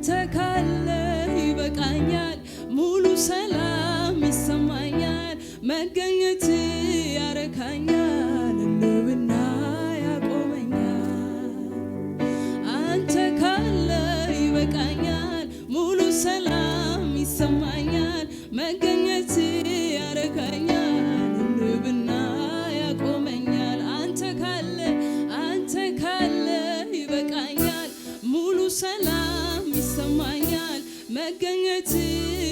አንተ ካለ ይበቃኛል ሙሉ ሰላም ይሰማኛል መገኘት ያረካኛል ልብና ያቆመኛል አንተ ካለ ይበቃኛል ሙሉ ሰላም ይሰማኛል መገኘት ያረካኛል ልብና ያቆመኛል አንተ ካለ ይበቃኛል ሙሉ ሰላም ይሰማኛል መገኘት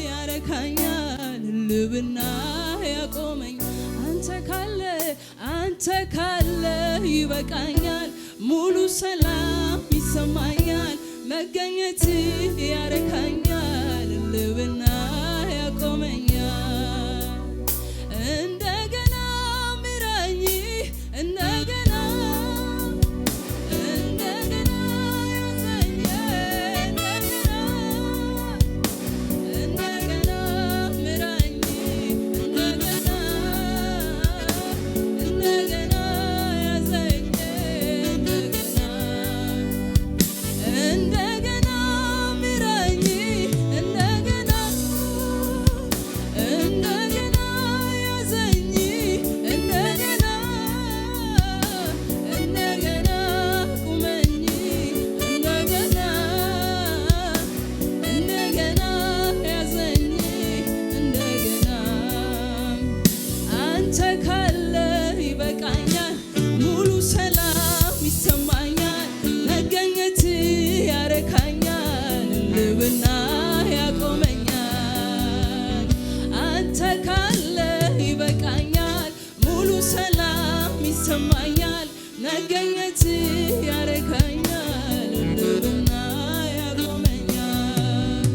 ያረካኛል ልብና ያቆመኝ አንተ ካለ ይበቃኛል ሙሉ ሰላም ይሰማኛል መገኘት ያረካኛል ልብና ያቆመኛል እንደገና ምራኝ እንደገና መገኘት ያረካኛል ልብና ያቆመኛል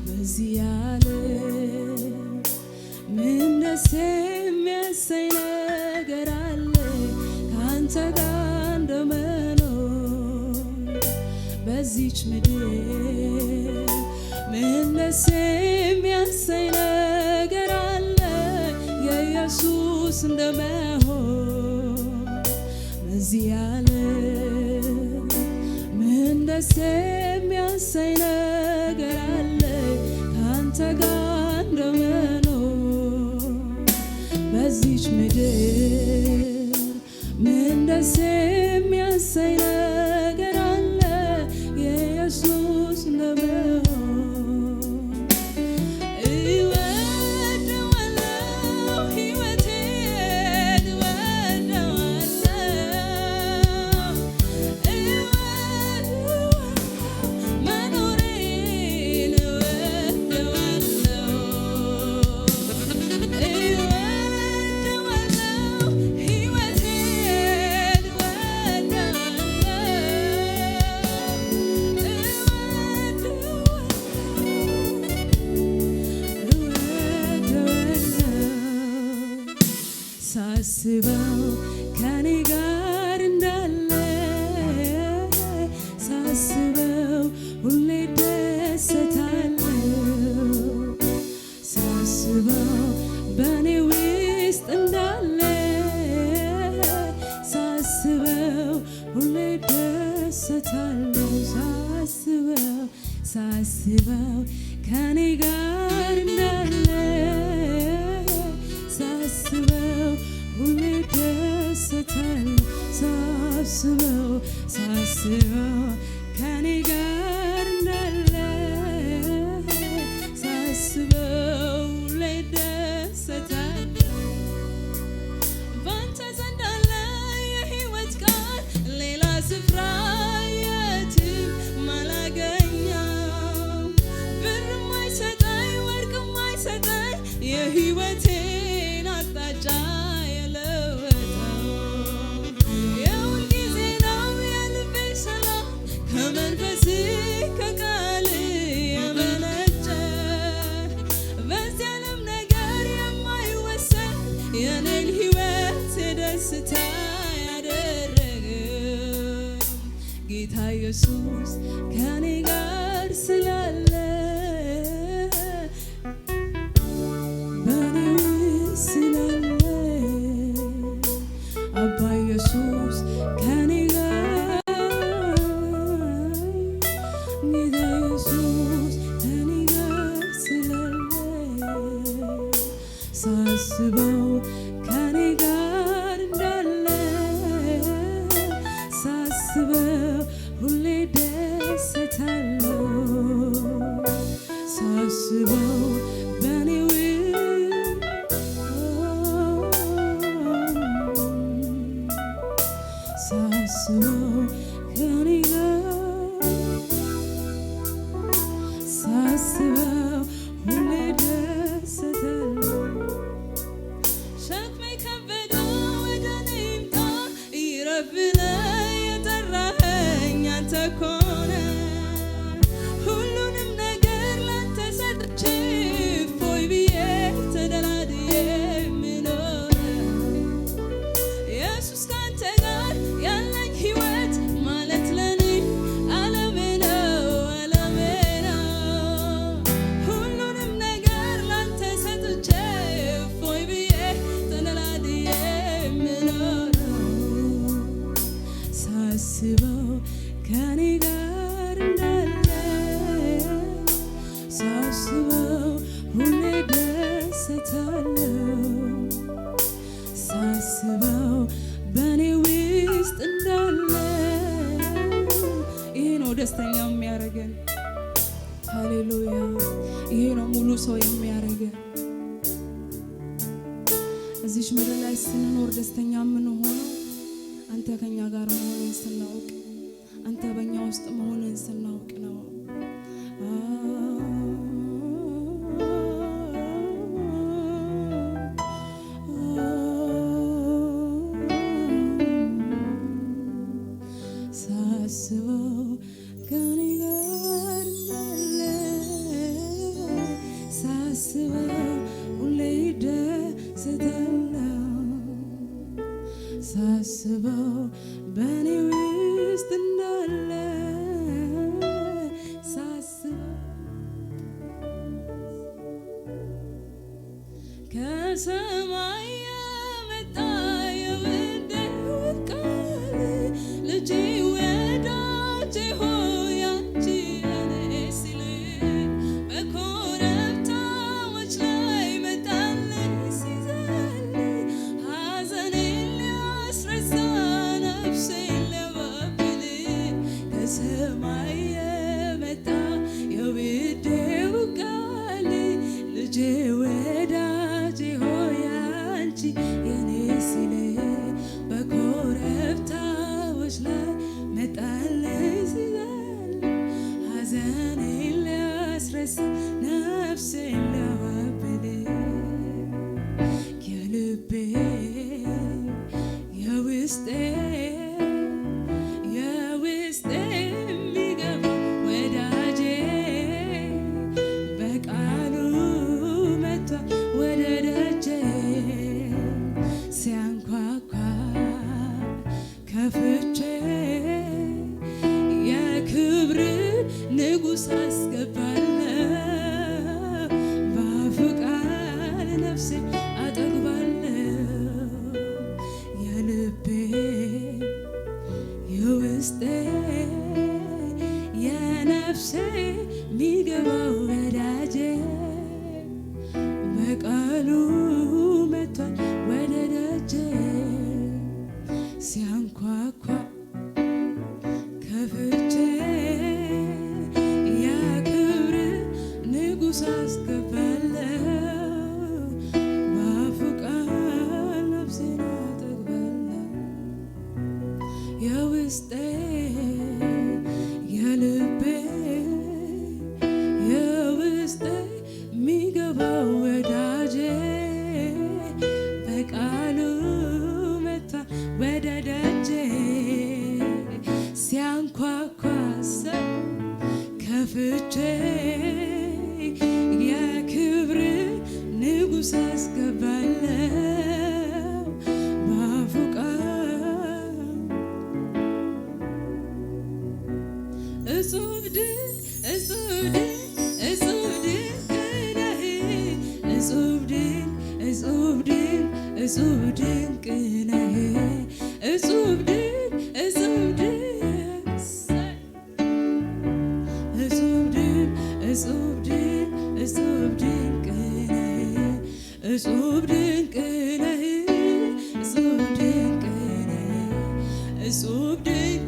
በዚህ ዓለም ምን ደስ የሚያሰኝ ነገር አለ ካንተ ጋር እንደመኖር በዚች ምድር ምን ደስ የሚያሰኝ ነገር አለ የኢየሱስ እንደመሆን በዚህ ዓለም ምን ደስ የሚያሰኝ ነገር አለ ካንተ ጋር እንደመኖር በዚች ምድር ምን ደስ የሚያሰኝ ነገር አለ የኢየሱስ እንደመሆን እወደዋለሁ ሕይወቴን እወደዋለሁ መኖሬን ሳስበው ከኔ ጋር እንዳለ ሳስበው ሁሌ ደሰታለሁ ሳስበው በኔ ውስጥ እንዳለ ሳስበው ሁሌ ደሰታለሁ ሳስበው ከኔ ጋር እንዳለ ሳስበው ሁሌ ደሰታለሁ ሳስበው ከኔ ጋር እንዳለ ሳስበው ሁሌ ደሰታለሁ ባንተ ዘንድ አለ የሕይወት ቃል ሌላ ስፍራ የትም ማላገኘው ብርም አይሰጠኝ ወርቅም አይሰጠኝ የሕይወቴን አቅጣጫ ከመንፈስ ከቃል የመነጨ በዚህ ዓለም ነገር የማይወሰን የኔን ሕይወት ደስታ ያደረገ ጌታ ኢየሱስ ከኔ ጋር ሳስበው ሁሌ ደሰታለሁ። ሸክሜ ከበደው ወደ እኔ ይምጣ ይረፍ ብለህ የጠራኸኝ አንተ እኮ ነህ። ሁሉንም ነገር ላንተ ሰጥቼ እፎይ ብዬ ተደላድዬ የምኖረው ኢየሱስ ካንተ ጋር ያለኝ ሕይወት ማለት ለኔ ዓለሜ ነው ዓለሜ ነው። ሁሉንም ነገር ላንተ ሰጥቼ እፎይ ብዬ ተደላድዬ የምኖረው ሳስበው ከኔ ጋር እንዳለ ሳስበው ሁሌ ደሰታለሁ። ሳስበው በእኔ ውስጥ እንዳለ ይሄ ነው ደስተኛ የሚያደርገን። ሃሌሉያ! ይሄ ነው ሙሉ ሰው የሚያደርገን። እዚች ምድር ላይ ስንኖር ደስተኛ የምንሆነው አንተ ከኛ ጋር መሆንን ስናውቅ፣ አንተ በእኛ ውስጥ መሆንን ስናውቅ ነው። ሳስበው ከኔ ጋር እንዳለ ሳስበው ሁሌ ደሰታለሁ። ሳስበው በእኔ ውስጥ እንዳለ ሳስበው ከሰማይ የመጣ የወደው ቃል ልጄ ወዳጄ ሆይ አንቺ ለኔ ሲል በኮረብታዎች ላይ መጣልኝ ሲዘል ሐዘኔን ሊያስረሳ ነፍሴን ሊያባብል ከሰማይ የመጣ የወደው ቃል ልጄ ወዳጄ ሆይ አንቺ የኔ ሲል በኮረብታዎች ላይ መጣልኝ ሲዘል ሐዘኔን ሊያስረሳ ነፍሴን ሊያባብል የልቤ የውስጤ የሚገባው ወዳጄ በቃሉ መጥቷል ወደ ደጄ ሲያንኳኳ ከፍቼ የክብር ንጉሥ አስገባለሁ በአፉ ቃል ነፍሴ አጠግባለሁ የልቤ የውስጤ የነፍሴ ሚገባው ወዳጄ በቃሉ መጥቷል ወደ ደጄ ሲያንኳኳ ከፍቼ የክብር ንጉሥ አስገባለሁ በአፉ ቃል ነፍሴን አጠግባለሁ የውስጤ የልቤ የውስጤ ሚገባው ወዳጄ በቃሉ መጥቷል ወደ ደጄ ሲያንኳኳ ሰው ከፍቼ የክብር ንጉሥ አስገባለሁ በአፉ ቃል እጹብ ድንቅ እጹብ ድንቅ እጹብ ድንቅ ነህ እጹብ ድንቅ እጹብ ድንቅ እጹብ ድንቅ ነህ እጹብ ድንቅ እጹብ ድንቅ እጹብ ድንቅ እጹብ ድንቅ እጹብ ድንቅ ነህ እጹብ ድንቅ ነህ እጹብ ድንቅ ነህ እጹብ ድንቅ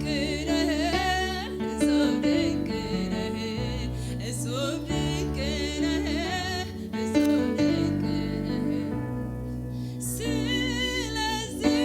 ነህ እጹብ ድንቅ ነህ እጹብ ድንቅ ነህ እጹብ ድንቅ ነህ ስለዚህ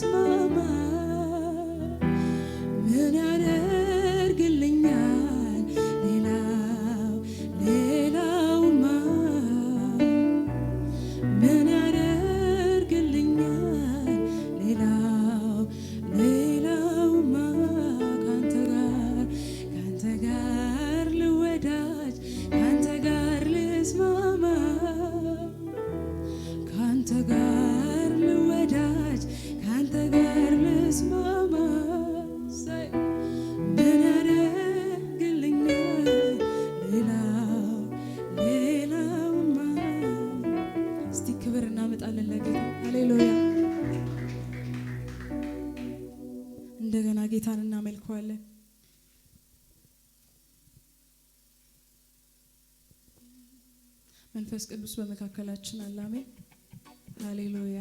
ልስማማ ምን ያደርግልኛል ሌላውማ ምን ያደርግልኛል ሌላውማ ካንተ ጋር ልወዳጅ ካንተ ጋር ልስማማ ካንተ ጋር ልወዳጅ ካንተ ጋር ልስማማ ምን ያደርግልኛል ሌላውማ። እስቲ ክብር እናመጣለን ለጌታ። ሃሌሉያ። እንደገና ጌታን እናመልከዋለን። መንፈስ ቅዱስ በመካከላችን አለ። አሜን። ሃሌሉያ።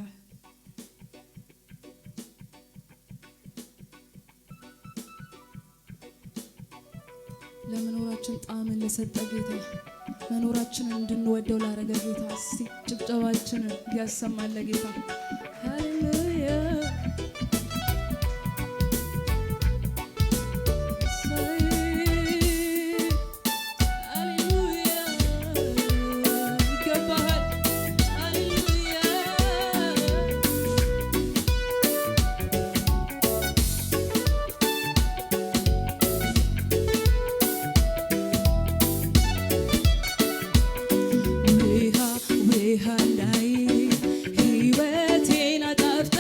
ለመኖራችን ጣዕምን ለሰጠ ጌታ መኖራችንን እንድንወደው ላረገ ጌታ እስቲ ጭብጨባችንን ያሰማል ለጌታ። ሃሌሉያ ላይ ሕይወቴን አጣፍጥ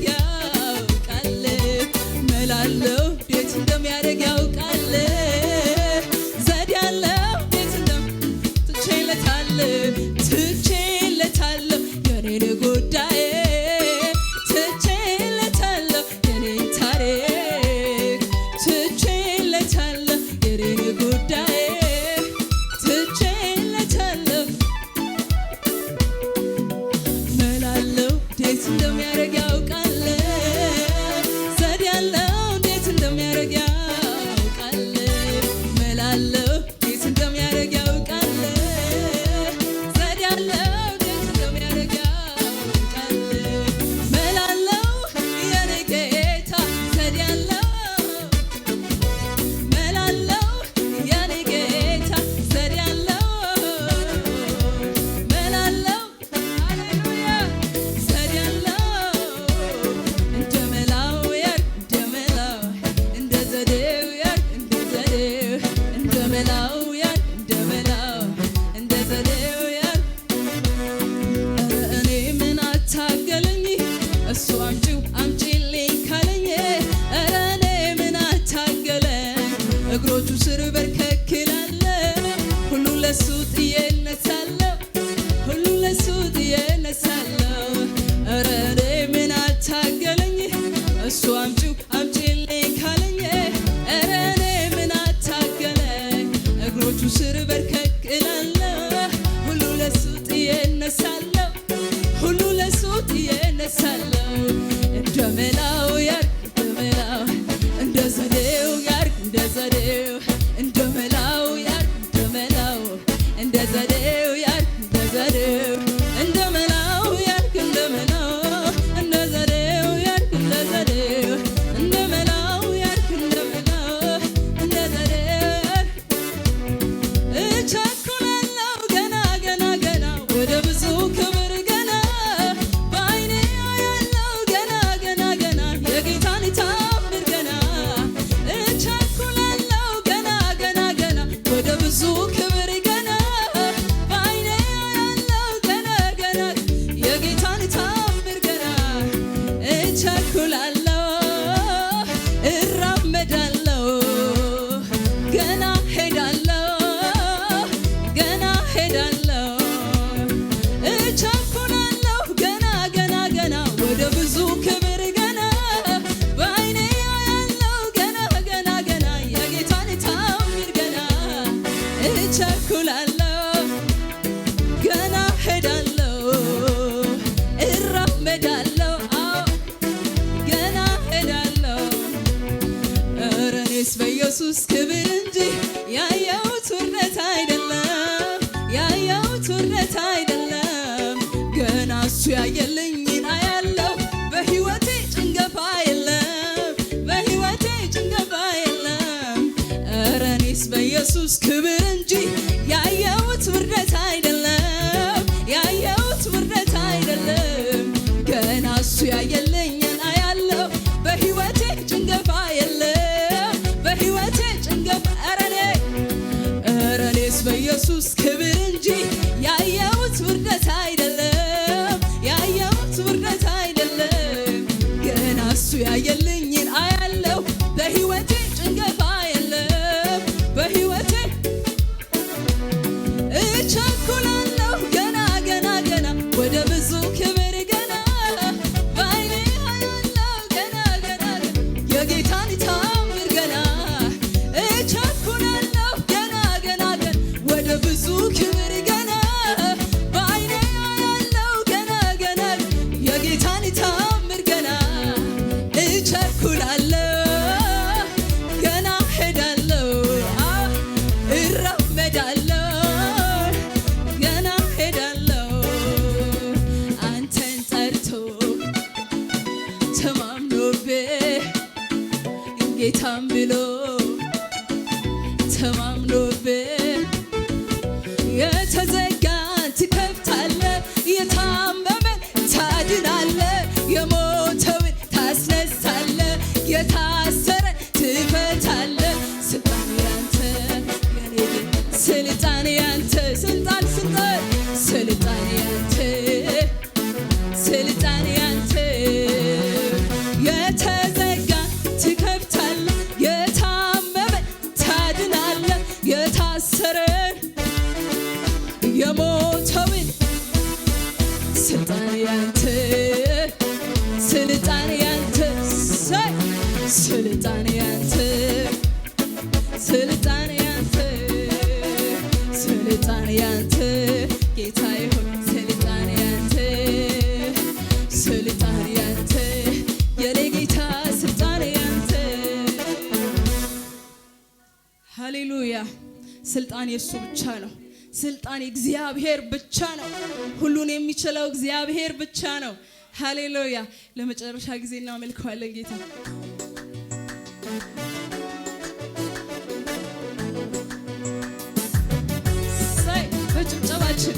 ያውቃል መላለው እንዴት እንደሚያደርግ ያውቃል ዘዴ ያለው እንዴት ትቼለታለሁ የኔን ጉዳይ ትቼለታለሁ የኔን ታሪክ ትቼለታለሁ የኔን ጉዳይ ትቼለታለሁ መላለው እንዴት እንደሚያደርግ ያውቃል ዘዴ ያለው እንዴት እንደሚያደርግ ያውቃል መላለው እንዴት እንደሚያደርግ ያውቃል ዘዴ ያለው እንዴት እንደሚያደርግ ያውቃል መላለው የኔ ጌታ ዘዴ ያለው መላለው የኔ ጌታ ዘዴ ያለው መላለው ሃሌሉያ ዘዴ ያለው እንደ መላው ያርግ እንደ መላው እንደ ዘዴው ያርግ እንደ ዘዴው እንደ መላው ያርግ እንደ መላው እንደ ዘዴው ያርግ ኧረ እኔ ምን አታገለኝ እሱ አምጪው አምጪልኝ ካለኝ ኧረ እኔ ምን አታገለኝ እግሮቹ ስር በርከክ እላለሁ ሁሉ ለሱ ጥዬ እነሳለሁ ሁሉ ለሱ ጥዬ እነሳለሁ ኧረ እኔ ምን አታገለኝ እሱ አምጪው አምጪልኝ ካለኝ ኧረ እኔ ምን አታገለኝ እግሮቹ ስር በርከክ እላለሁ ሁሉ ለሱ ጥዬ እነሳለሁ ሁሉ ለሱ ጥዬ እነሳለሁ እንደ መላው ያርግ እንደ መላው እንደ ዘዴው ያርግ እንደ ዘዴው እንደ መላው ያርግ እንደ መላው እንደ ዘዴው ያርግ እንደ ዘዴው እንደ መላው ያርግ እንደ መላው እንደ ዘዴው ያርግ እንደ ዘዴው እንደ መላው ያርግ እንደ መላው እንደ ዘዴው ያርግ እቸኩላለሁ ገና ገና ገና ወደ ብዙ ክብር ገና በዓይኔ አያለሁ ገና ገና ገና የጌታን ታምር ገና እቸኩላለሁ ገና ገና ገና ወደ ብዙ ክብር ገና በዓይኔ አያለሁ ገና ገና የጌታን ታምር ገና እቸኩላለሁ እራመዳለሁ ገና ሄዳለሁ ገና ሄዳለሁ እቸኩላለሁ ገና ገና ገና ወደ ብዙ ክብር ገና በዓይኔ አያለሁ ገና ገና ገና የጌታን ታምር ገና እቸኩላለሁ ገና ሄዳለሁ እራመዳለሁ አዎ ገና ሄዳለሁ ኧረ እኔስ በኢየሱስ ክብር እንጂ ያየሁት ውርደት አይደለም ያየሁት ውርደት አይደለም ገና እሱ ያየልኝን አያለሁ በሕይወቴ ጭንገፋ የለም በሕይወቴ ጭንገፋ የለም ኧረ እኔስ በኢየሱስ ክብር እንጂ ያየሁት ውርደት አይደለም ያየሁት ውርደት አይደለም ገና እሱ ያየልኝን አያለሁ በሕይወቴ ጭንገፋ የለም በሕይወቴ ጭንገፋ ኧረ እኔስ በኢየሱስ ክብር እንጂ ያየሁት ውርደት አይደለም ያየሁት ውርደት አይደለም ገና እሱ ያየልኝን አያለሁ በሕይወቴ ጭንገፋ የለም በሕይወቴ እቸኩላለሁ ገና ገና ገና ወደ ብዙ ክብር ገና በዓይኔ አያለሁ ገና ገና የጌታን ታምር ገና እቸኩላለሁ ገና ገና ገና ወደ ብዙ ክብር ገና በዓይኔ አያለሁ ገና ገና የጌታን ታምር ገና እቸኩላለሁ ገና ሄዳለሁ እራመዳለሁ ገና ሄዳለሁ አንተን ጠርቶ ተማምኖብህ ጌታም ብሎ ተማምኖብህ የተዘጋን ትከፍታለህ የታመመን ታድናለህ የሞተውን ታስነሳለህ የታሰረን ትፈታለህ ስልጣን ያንተ የኔ ጌታ ስልጣን ያንተ ስልጣን ስልጣን ያንተ ስልጣን ያንተ የተዘጋ ትከፍታለህ፣ የታመመ ታድናለህ፣ የታሰረን የሞተውን ስልጣን ያንተ ስልጣን ያንተ ስልጣን ያንተ ስልጣን ያንተ ስልጣን ያንተ ጌታዬ ሆይ ስልጣን ያንተ ስልጣን ያንተ የኔ ጌታ ስልጣን ያንተ። ሃሌሉያ። ስልጣን የሱ ብቻ ነው። ስልጣን እግዚአብሔር ብቻ ነው። ሁሉን የሚችለው እግዚአብሔር ብቻ ነው። ሃሌሉያ። ለመጨረሻ ጊዜ እናመልከዋለን ጌታ። ሳይ በጭብጨባችን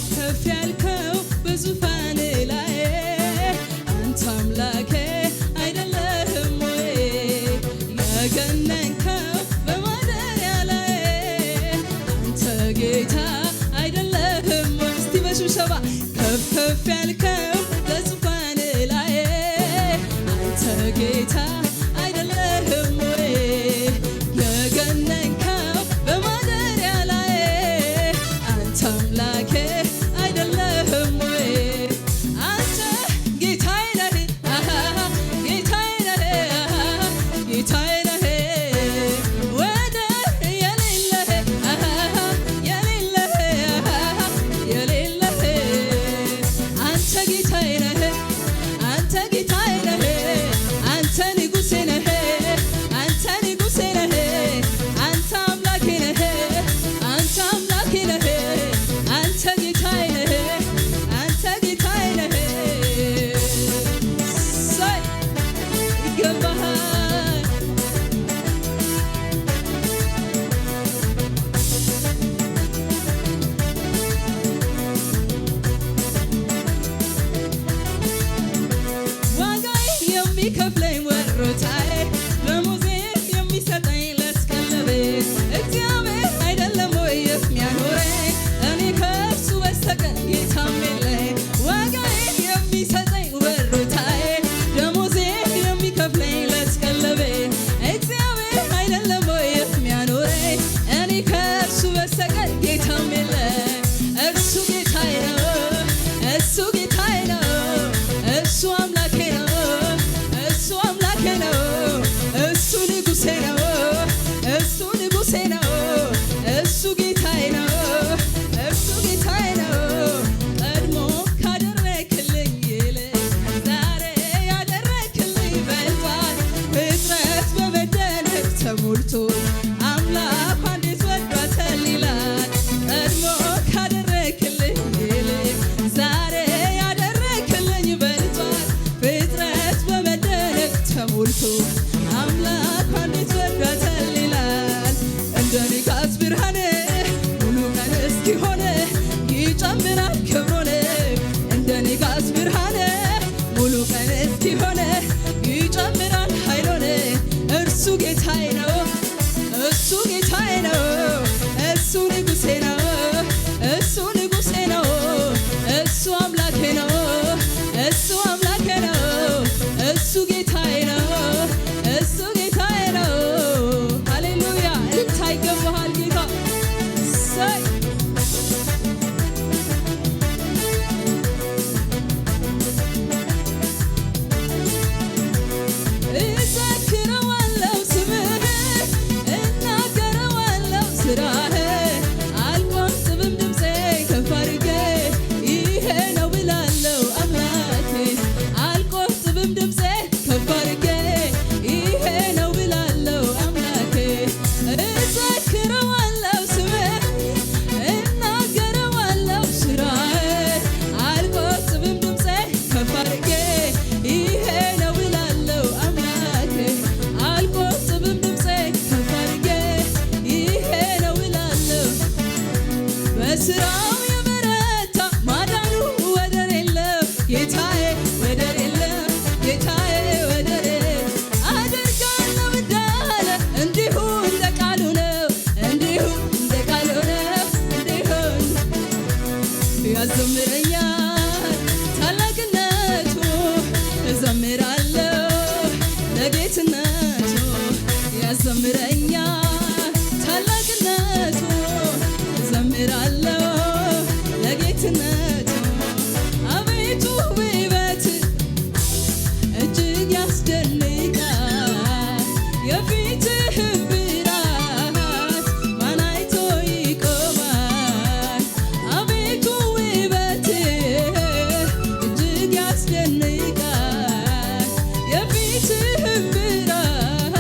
ከፍ ያልከው በዙፋን ላይ አንተ አምላኬ አይደለህም ወይ? የገነንከው በማደሪያ ላይ አንተ ጌታ አይደለህም ወይ? እስቲ በሽብሸባ ከፍ ያልከው በዙፋን ላይ አንተ ጌታ አይደለህም ወይ? የገነንከው በማደሪያ ላይ አንተ አምላኬ አይደለህም ወይ? አንተ ጌታዬ ነህ፣ ጌታዬ ነህ፣ ጌታዬ ነህ፣ ወደር የሌለህ የሌለህ የሌለህ አንተ ጌታዬ ነህ፣ አንተ ጌታዬ ነህ፣ አንተ ንጉሴ ነህ፣ አንተ ንጉሴ ነህ፣ አንተ አምላኬ ነህ፣ አንተ አምላኬ ነህ፣ አንተ ጌታዬ ነህ፣ አንተ ጌታዬ ነህ። ሳይ ይገባሃል። ዋጋዬ የሚከፍለኝ ወሮታዬ ደሞዜ የሚሰጠኝ ለስቀለቤ እግዚአብሔር አይደለም ወይ የሚያኖረኝ? እኔ ከእርሱ በስተቀር ጌታም የለኝ። ዋጋዬ የሚሰጠኝ ወሮታዬ ደሞዜ የሚከፍለኝ ለስቀለቤ እግዚአብሔር አይደለም ወይ የሚያኖረኝ? እኔ ከእርሱ በስተቀር ጌታም የለኝ። እርሱ ጌታዬ ነው፣ እሱ ጌታዬ ነው፣ እሱ አምላኬ ነው፣ እሱ አምላኬ ነው፣ እሱ ንጉሴ ነው፣ እሱ ንጉሴ ነው፣ እሱ ጌታዬ ነው፣ እሱ ጌታዬ ነው። ቀድሞ ካደረክልኝ ይልቅ ዛሬ ያደረክልኝ በልጧል። ፍጥረት በመደነቅ ተሞልቶ አምላኳ እንዴት ወዷታል ይላል። ቀድሞ ካደረክልኝ ይልቅ ዛሬ ያደረክልኝ በልጧል። ፍጥረት በመደነቅ ተሞልቶ አምላኳ እንዴት ወዷታል ይላል። እንደ ንጋት ብርሃን ሙሉ ቀን እስኪሆን ይጨምራል ክብሩን። እንደ ንጋት ብርሃን ሙሉ ቀን እስኪሆን ይጨምራል ኃይሉን። እርሱ ጌታዬ ነው፣ እሱ ጌታዬ ነው፣ እሱ ንጉሴ ነው፣ እሱ ንጉሴ ነው፣ እሱ አምላኬ ነው፣ እሱ አምላኬ ነው፣ እሱ ጌታዬ ነው፣ እሱ ጌታዬ ነው። ሃሌሉያ። እልልታ ይገባሃል ጌታ። ሳይ እዘክረዋለሁ ስምህን፣ እናገረዋለሁ ስራህን፣ ጌታዬ ወደር የለም ጌታዬ ወደር አደርጋለሁ እንዳለ እንዲሁ እንደ ቃሉ ነው እንዲሁ እንደ ቃሉ ነው እንዲሁ ያዘምረኛል ታላቅነቱ እዘምራለሁ ለጌትነቱ ያዘምረኛል ታላቅነቱ እዘምራለሁ ለጌትነቱ አቤቱ ውበት እጅግ ያስደንቃል የፊትህ ብርሃን ማን አይቶ ይቆማል አቤቱ ውበት እጅግ ያስደንቃል የፊትህ ብርሃን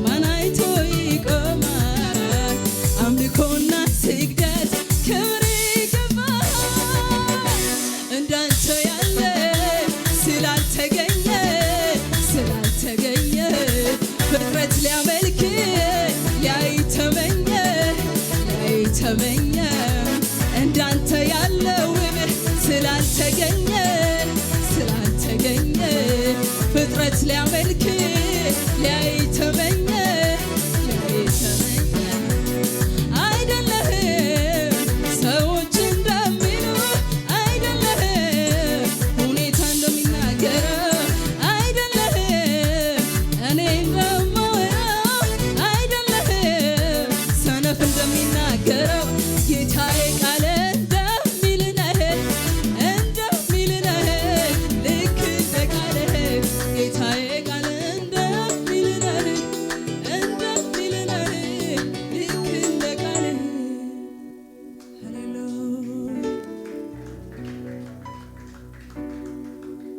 ማን አይቶ ይቆማል አምልኮና ስግደት ክብር ይገባል እንዳንተ ያለ ስላልተገኘ ፍጥረት ሊያመልክ ሊያይተመኘ እንዳንተ ያለው ስላልተገኘ ፍጥረት ሊያመልክ ሊያይተመኘ